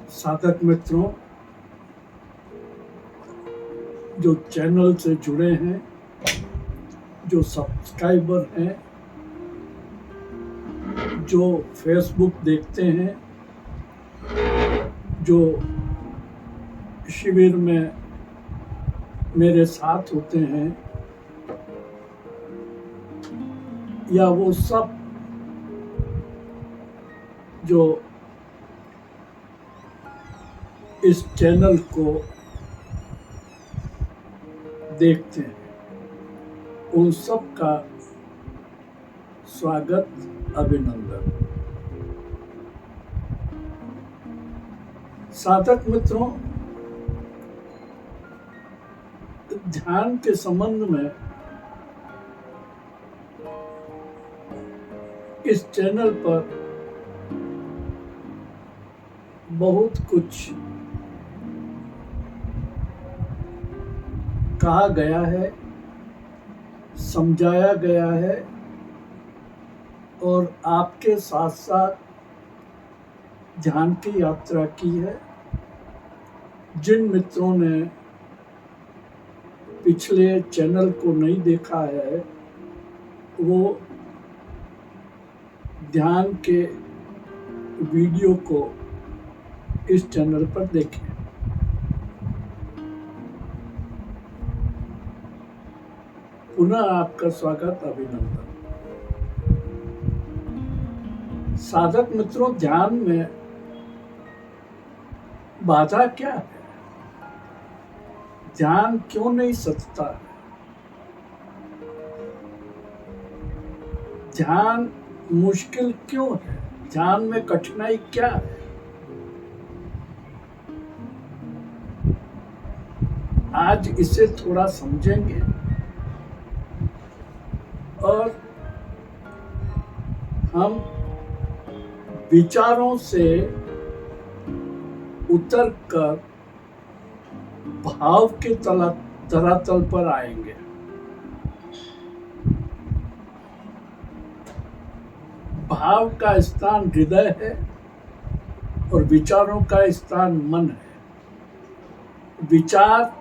साधक मित्रों, जो चैनल से जुड़े हैं, जो सब्सक्राइबर हैं, जो फेसबुक देखते हैं, जो शिविर में मेरे साथ होते हैं, या वो सब जो इस चैनल को देखते हैं, उन सब का स्वागत, अभिनंदन। साधक मित्रों, ध्यान के संबंध में इस चैनल पर बहुत कुछ कहा गया है, समझाया गया है और आपके साथ साथ ध्यान की यात्रा की है। जिन मित्रों ने पिछले चैनल को नहीं देखा है, वो ध्यान के वीडियो को इस चैनल पर देखें। पुनः आपका स्वागत, अभिनंदन। साधक मित्रों, ध्यान में बाधा क्या है? ध्यान क्यों नहीं सचता है? ध्यान मुश्किल क्यों है? ध्यान में कठिनाई क्या है? आज इसे थोड़ा समझेंगे और हम विचारों से उतर कर भाव के तलातल पर आएंगे। भाव का स्थान हृदय है और विचारों का स्थान मन है। विचार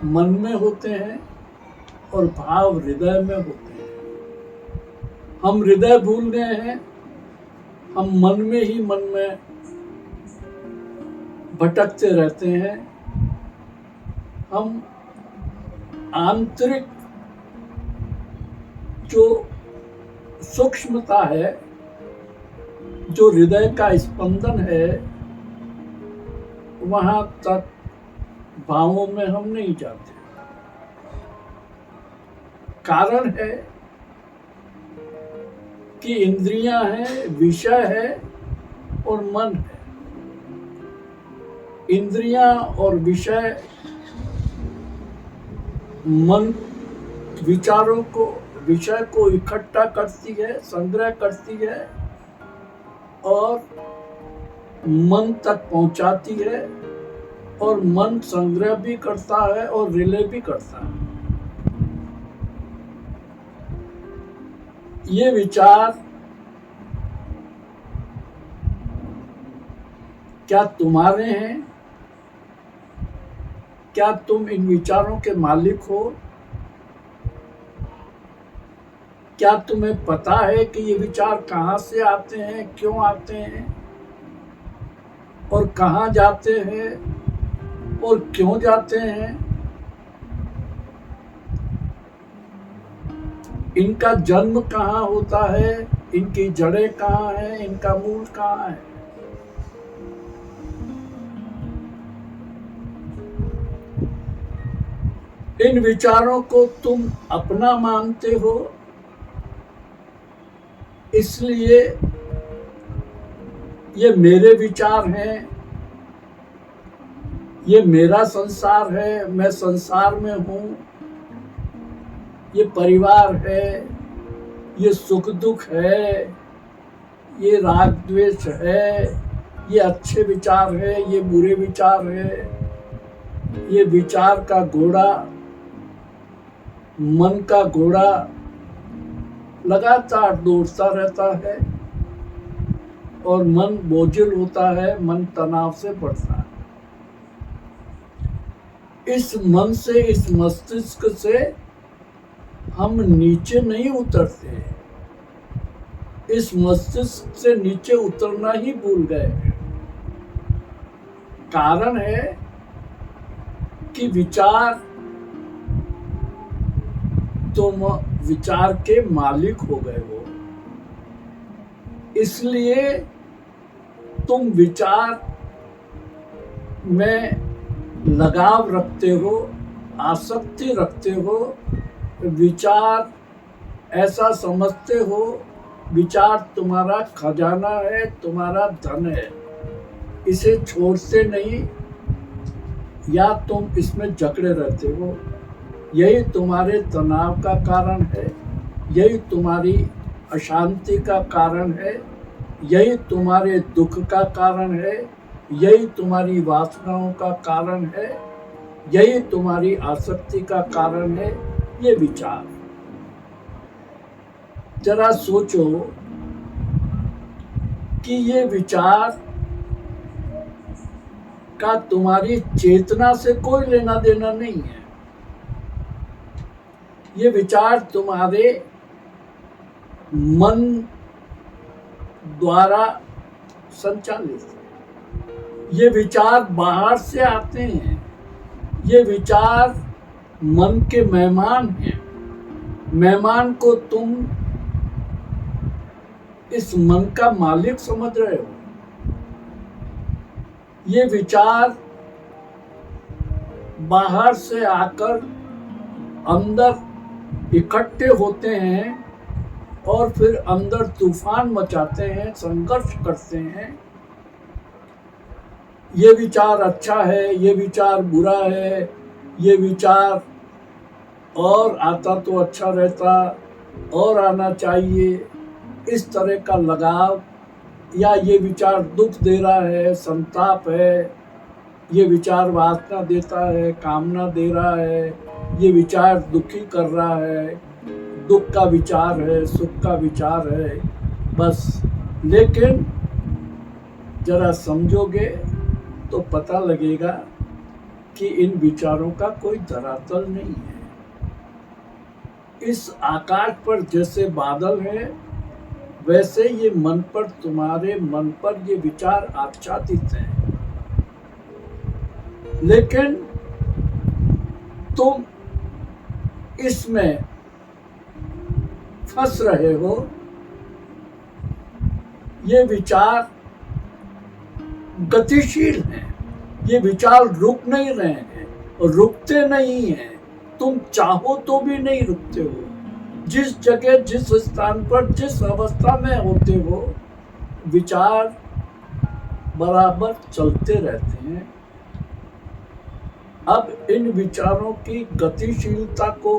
मन में होते हैं और भाव हृदय में होते हैं। हम हृदय भूल गए हैं, हम मन में भटकते रहते हैं। हम आंतरिक जो सूक्ष्मता है, जो हृदय का स्पंदन है, वहां तक भावों में हम नहीं जाते। कारण है कि इंद्रियां हैं, विषय है और मन है। इंद्रियां और विषय मन विषय को इकट्ठा करती है, संग्रह करती है और मन तक पहुंचाती है, और मन संग्रह भी करता है और रिले भी करता है। ये विचार क्या तुम्हारे हैं? क्या तुम इन विचारों के मालिक हो? क्या तुम्हें पता है कि ये विचार कहाँ से आते हैं, क्यों आते हैं और कहाँ जाते हैं और क्यों जाते हैं? इनका जन्म कहाँ होता है? इनकी जड़ें कहाँ हैं? इनका मूल कहाँ है? इन विचारों को तुम अपना मानते हो, इसलिए ये मेरे विचार हैं, ये मेरा संसार है, मैं संसार में हूँ, ये परिवार है, ये सुख दुख है, ये राग द्वेष है, ये अच्छे विचार है, ये बुरे विचार है। ये विचार का घोड़ा, मन का घोड़ा लगातार दौड़ता रहता है और मन बोझिल होता है, मन तनाव से पड़ता है। इस मन से, इस मस्तिष्क से हम नीचे नहीं उतरते। इस मस्तिष्क से नीचे उतरना ही भूल गए। कारण है कि विचार, तुम विचार के मालिक हो गए हो, इसलिए तुम विचार में लगाव रखते हो, आसक्ति रखते हो। विचार ऐसा समझते हो, विचार तुम्हारा खजाना है, तुम्हारा धन है, इसे छोड़ते नहीं, या तुम इसमें जकड़े रहते हो। यही तुम्हारे तनाव का कारण है, यही तुम्हारी अशांति का कारण है, यही तुम्हारे दुख का कारण है, यही तुम्हारी वासनाओं का कारण है, यही तुम्हारी आसक्ति का कारण है, ये विचार। जरा सोचो कि ये विचार का तुम्हारी चेतना से कोई लेना देना नहीं है। ये विचार तुम्हारे मन द्वारा संचालित है। ये विचार बाहर से आते हैं। ये विचार मन के मेहमान हैं। मेहमान को तुम इस मन का मालिक समझ रहे हो। ये विचार बाहर से आकर अंदर इकट्ठे होते हैं और फिर अंदर तूफान मचाते हैं, संघर्ष करते हैं। ये विचार अच्छा है, ये विचार बुरा है, ये विचार और आता तो अच्छा रहता, और आना चाहिए, इस तरह का लगाव। या ये विचार दुख दे रहा है, संताप है, ये विचार वासना देता है, कामना दे रहा है, ये विचार दुखी कर रहा है, दुख का विचार है, सुख का विचार है, बस। लेकिन जरा समझोगे तो पता लगेगा कि इन विचारों का कोई धरातल नहीं है। इस आकाश पर जैसे बादल है, वैसे ये मन पर, तुम्हारे मन पर ये विचार आच्छादित हैं। लेकिन तुम इसमें फंस रहे हो। ये विचार गतिशील हैं, ये विचार रुक नहीं रहे हैं और रुकते नहीं हैं। तुम चाहो तो भी नहीं रुकते हो। जिस जगह, जिस स्थान पर, जिस अवस्था में होते हो, विचार बराबर चलते रहते हैं। अब इन विचारों की गतिशीलता को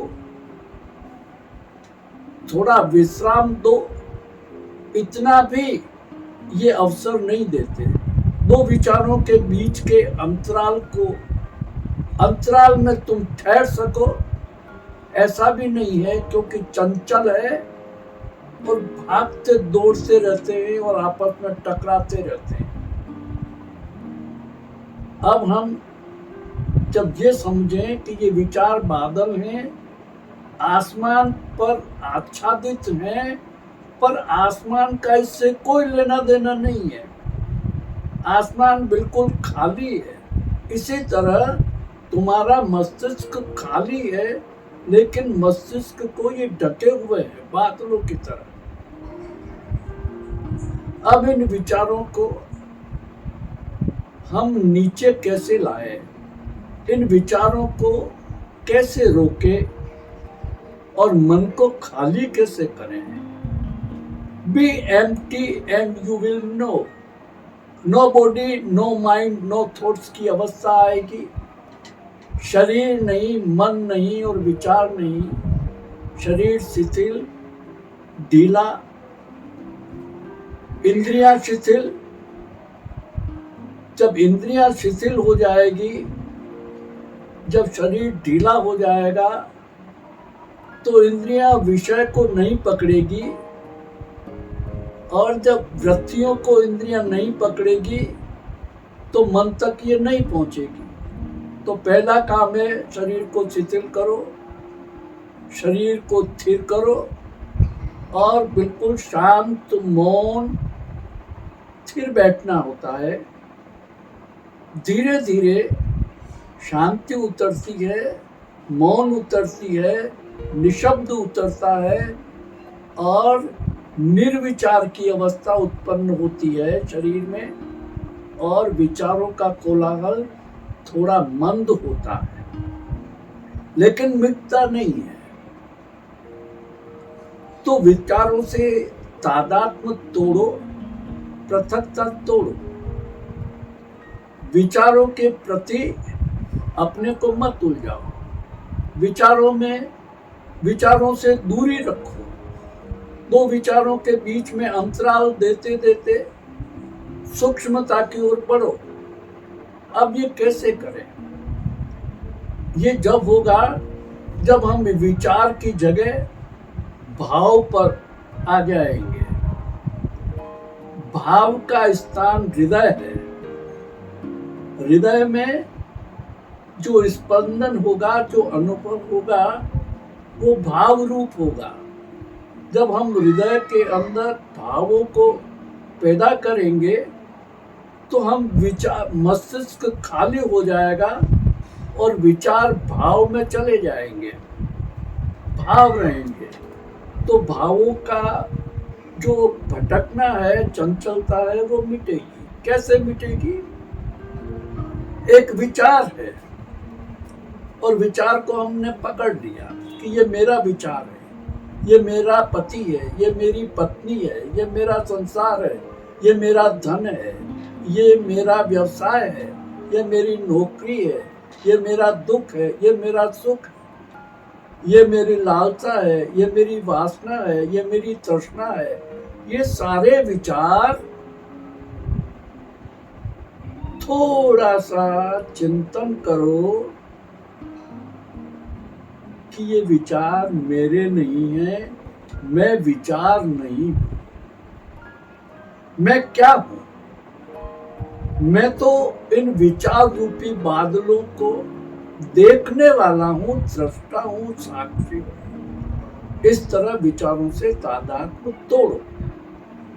थोड़ा विश्राम दो, इतना भी ये अवसर नहीं देते। दो विचारों के बीच के अंतराल में तुम ठहर सको, ऐसा भी नहीं है, क्योंकि चंचल है और भागते दौड़ते रहते हैं और आपस में टकराते रहते हैं। अब हम जब ये समझें कि ये विचार बादल हैं, आसमान पर आच्छादित हैं, पर आसमान का इससे कोई लेना देना नहीं है। आसमान बिल्कुल खाली है। इसी तरह तुम्हारा मस्तिष्क खाली है, लेकिन मस्तिष्क को ये ढके हुए हैं बादलों की तरह। अब इन विचारों को हम नीचे कैसे लाए, इन विचारों को कैसे रोके और मन को खाली कैसे करें। Be empty and you will know. No body, no mind, no thoughts की अवस्था आएगी। शरीर नहीं, मन नहीं और विचार नहीं। शरीर शिथिल, ढीला, इंद्रियां शिथिल। जब इंद्रियां शिथिल हो जाएगी, जब शरीर ढीला हो जाएगा, तो इंद्रियां विषय को नहीं पकड़ेगी, और जब वृत्तियों को इंद्रियां नहीं पकड़ेगी तो मन तक ये नहीं पहुंचेगी। तो पहला काम है शरीर को शिथिल करो, शरीर को स्थिर करो और बिल्कुल शांत मौन स्थिर बैठना होता है। धीरे धीरे शांति उतरती है, मौन उतरती है, निशब्द उतरता है और निर्विचार की अवस्था उत्पन्न होती है शरीर में और विचारों का कोलाहल थोड़ा मंद होता है, लेकिन मिटता नहीं है। तो विचारों से तादात्म्य तोड़ो, पृथकता तोड़ो। विचारों के प्रति अपने को मत उलझाओ, विचारों से दूरी रखो। दो विचारों के बीच में अंतराल देते देते सूक्ष्मता की ओर बढ़ो। अब ये कैसे करें? ये जब होगा जब हम विचार की जगह भाव पर आ जाएंगे। भाव का स्थान हृदय है। हृदय में जो स्पंदन होगा, जो अनुभव होगा, वो भाव रूप होगा। जब हम हृदय के अंदर भावों को पैदा करेंगे तो हम विचार, मस्तिष्क खाली हो जाएगा और विचार भाव में चले जाएंगे, भाव रहेंगे। तो भावों का जो भटकना है, चंचलता है, वो मिटेगी। कैसे मिटेगी? एक विचार है और विचार को हमने पकड़ लिया कि ये मेरा विचार है, ये मेरा पति है, ये मेरी पत्नी है, ये मेरा संसार है, ये मेरा धन है, ये मेरा व्यवसाय है, ये मेरी नौकरी है, ये मेरा दुख है, ये मेरा सुख है, ये मेरी लालसा है, ये मेरी वासना है, ये मेरी तृष्णा है। ये सारे विचार थोड़ा सा चिंतन करो कि ये विचार मेरे नहीं है, मैं विचार नहीं हूं। मैं क्या हूं? मैं तो इन विचार रूपी बादलों को देखने वाला हूं, दृष्टा हूं, साक्षी हूं। इस तरह विचारों से तादात्म्य तोड़ो।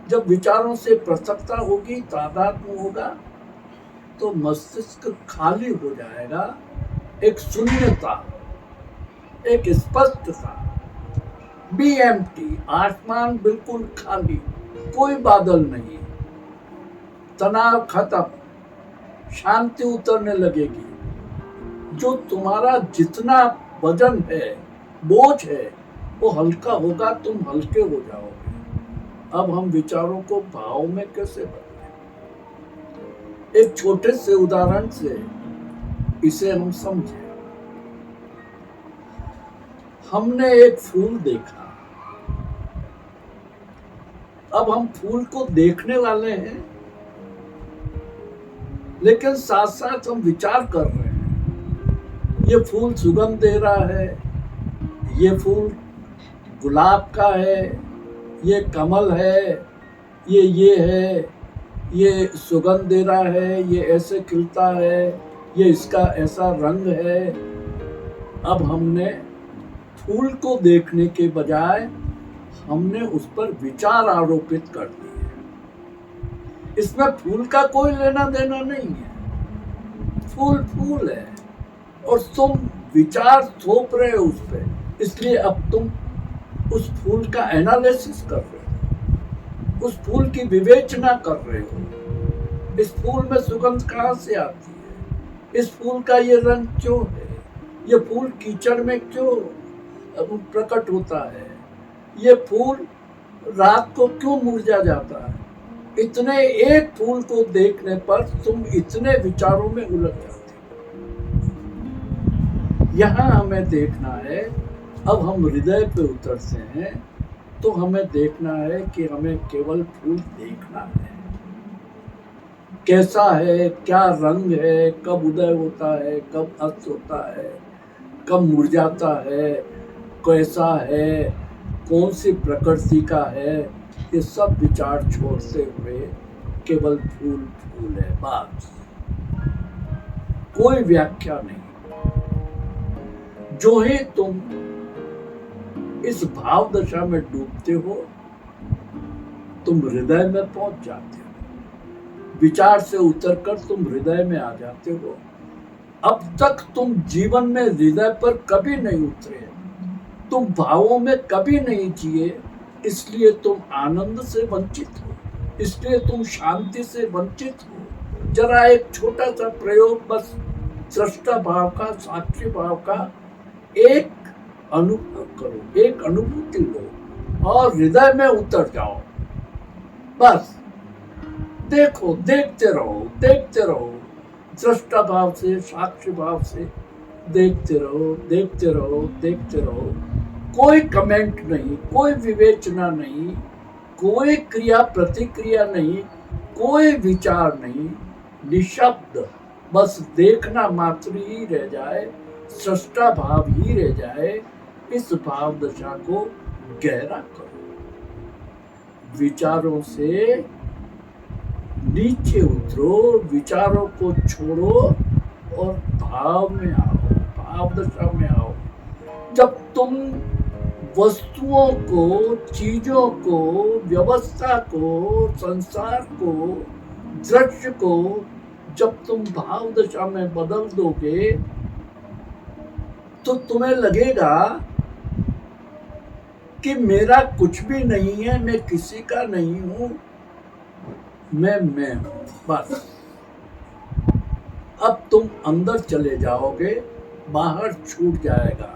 जब विचारों से पृथकता होगी, तादात्म्य होगा, तो मस्तिष्क खाली हो जाएगा। एक शून्यता, एक स्पष्टता, बी एम्प्टी, आसमान बिल्कुल खाली, कोई बादल नहीं, तनाव खत्म, शांति उतरने लगेगी। जो तुम्हारा जितना वजन है, बोझ है, वो हल्का होगा, तुम हल्के हो जाओगे। अब हम विचारों को भाव में कैसे बदलें? एक छोटे से उदाहरण से इसे हम समझें। हमने एक फूल देखा। अब हम फूल को देखने वाले हैं, लेकिन साथ साथ हम विचार कर रहे हैं। ये फूल सुगंध दे रहा है, ये फूल गुलाब का है, ये कमल है, ये है, ये सुगंध दे रहा है, ये ऐसे खिलता है, ये इसका ऐसा रंग है। अब हमने फूल को देखने के बजाय हमने उस पर विचार आरोपित कर दिए। इसमें फूल का कोई लेना देना नहीं है। फूल फूल है और तुम विचार थोप रहे हो उस पर, इसलिए अब तुम उस फूल का एनालिसिस कर रहे हो, उस फूल की विवेचना कर रहे हो। इस फूल में सुगंध कहाँ से आती है? इस फूल का ये रंग क्यों है? ये फूल कीचड़ में क्यों प्रकट होता है? ये फूल रात को क्यों मुरझा जाता है? इतने एक फूल को देखने पर तुम इतने विचारों में उलझ जाते हो। यहाँ हमें देखना है, अब हम हृदय पे उतरते हैं तो हमें देखना है कि हमें केवल फूल देखना है। कैसा है, क्या रंग है, कब उदय होता है, कब अस्त होता है, कब मुरझाता है, कैसा है, कौन सी प्रकृति का है, ये सब विचार छोड़ते हुए केवल फूल फूल है, बस कोई व्याख्या नहीं। जो ही तुम इस भाव दशा में डूबते हो, तुम हृदय में पहुंच जाते हो। विचार से उतरकर तुम हृदय में आ जाते हो। अब तक तुम जीवन में हृदय पर कभी नहीं उतरे, तुम भावों में कभी नहीं जिए, इसलिए तुम आनंद से वंचित हो, इसलिए तुम शांति से वंचित हो। जरा एक छोटा सा प्रयोग, बस सृष्टा भाव का, साक्षी भाव का एक अनुभव करो, एक अनुभूति लो और हृदय में उतर जाओ। बस देखो, देखते रहो, देखते रहो, सृष्टा भाव से, साक्षी भाव से देखते रहो, देखते रहो, देखते रहो। कोई कमेंट नहीं, कोई विवेचना नहीं, कोई क्रिया प्रतिक्रिया नहीं, कोई विचार नहीं, निशब्द बस देखना मात्र ही रह जाए, सृष्टा भाव ही रह जाए। इस भाव दशा को गहरा करो, विचारों से नीचे उतरो, विचारों को छोड़ो और भाव में आओ, भाव दशा में आओ। जब तुम वस्तुओं को, चीजों को, व्यवस्था को, संसार को, दृश्य को जब तुम भाव दशा में बदल दोगे तो तुम्हें लगेगा कि मेरा कुछ भी नहीं है, मैं किसी का नहीं हूं, मैं हूं, बस। अब तुम अंदर चले जाओगे, बाहर छूट जाएगा।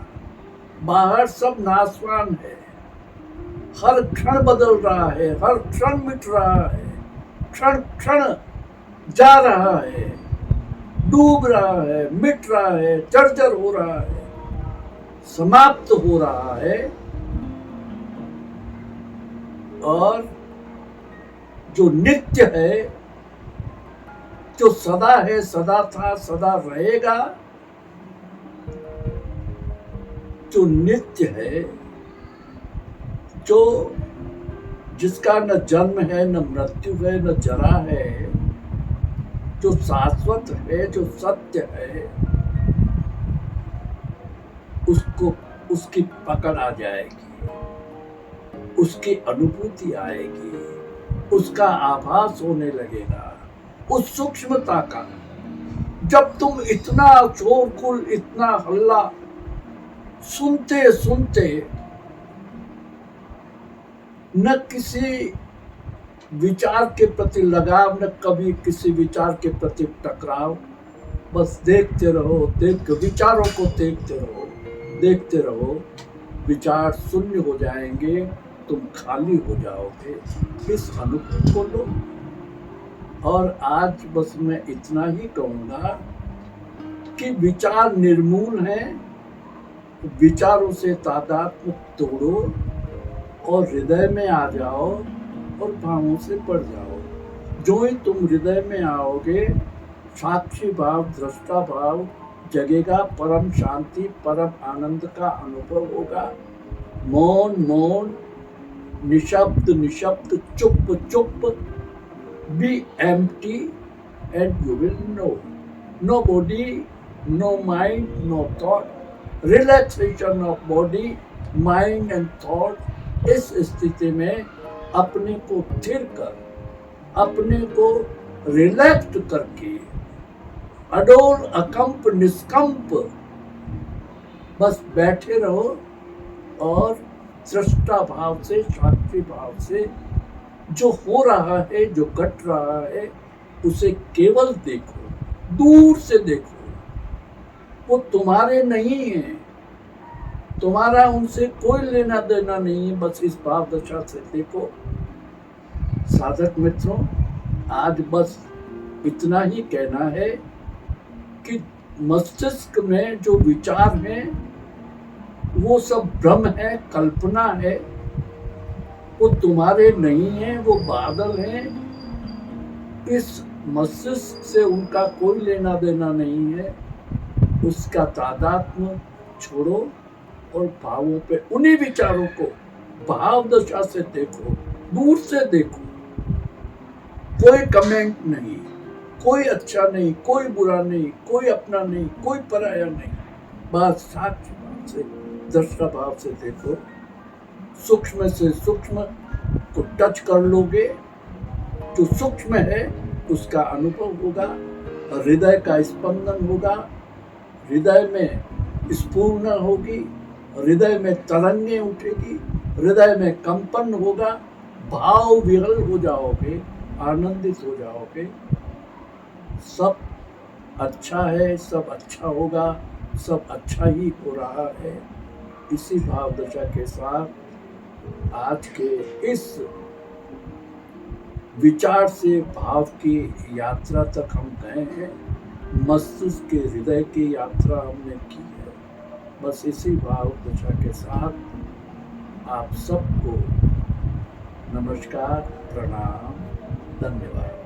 बाहर सब नाशवान है, हर क्षण बदल रहा है, हर क्षण मिट रहा है, क्षण क्षण जा रहा है, डूब रहा है, मिट रहा है, जर्जर हो रहा है, समाप्त हो रहा है। और जो नित्य है, जो सदा है, सदा था, सदा रहेगा, जो नित्य है, जो जिसका न जन्म है, न मृत्यु है, न जरा है, जो शाश्वत है, जो सत्य है, उसको, उसकी पकड़ आ जाएगी, उसकी अनुभूति आएगी, उसका आभास होने लगेगा, उस सूक्ष्मता का। जब तुम इतना शोरगुल, इतना हल्ला सुनते सुनते न किसी विचार के प्रति लगाव, न कभी किसी विचार के प्रति टकराव, बस देखते रहो, विचारों को देखते रहो, देखते रहो। विचार शून्य हो जाएंगे, तुम खाली हो जाओगे। इस अनुभव को लो। और आज बस मैं इतना ही कहूँगा कि विचार निर्मूल है, विचारों से तादात्म्य तोड़ो और हृदय में आ जाओ और भावों से बढ़ जाओ। जो ही तुम हृदय में आओगे, साक्षी भाव, दृष्टा भाव जगेगा, परम शांति, परम आनंद का अनुभव होगा। मौन मौन, निशब्द निशब्द, चुप चुप। Be empty and you will know. No body, no mind, no thought. Relaxation of body, mind and thought। इस स्थिति में अपने को स्थिर कर, अपने को रिलैक्स करके, अडोल अकंप निष्कंप बस बैठे रहो और सृष्टा भाव से, साक्षी भाव से जो हो रहा है, जो घट रहा है, उसे केवल देखो, दूर से देखो। वो तुम्हारे नहीं है, तुम्हारा उनसे कोई लेना देना नहीं है, बस इस भाव दशा से देखो। साधक मित्रों, आज बस इतना ही कहना है कि मस्तिष्क में जो विचार हैं वो सब भ्रम है, कल्पना है, वो तुम्हारे नहीं है, वो बादल हैं। इस मस्तिष्क से उनका कोई लेना देना नहीं है। उसका तादात्म्य छोड़ो और भावों पे, उन्हीं विचारों को भाव दशा से देखो, दूर से देखो, कोई कमेंट नहीं, कोई अच्छा नहीं, कोई बुरा नहीं, कोई अपना नहीं, कोई पराया नहीं, बस साक्ष्य भाव से, दृष्टा भाव से देखो। सूक्ष्म से सूक्ष्म को टच कर लोगे, जो सूक्ष्म है उसका अनुभव होगा, हृदय का स्पंदन होगा, हृदय में स्फूर्णा होगी, हृदय में तरंगे उठेगी, हृदय में कंपन होगा, भाव विहल हो जाओगे, आनंदित हो जाओगे। सब अच्छा है, सब अच्छा होगा, सब अच्छा ही हो रहा है। इसी भाव दशा के साथ आज के इस विचार से भाव की यात्रा तक हम गए हैं, मस्तिष्क के हृदय की यात्रा हमने की है। बस इसी भाव दशा के साथ आप सबको नमस्कार, प्रणाम, धन्यवाद।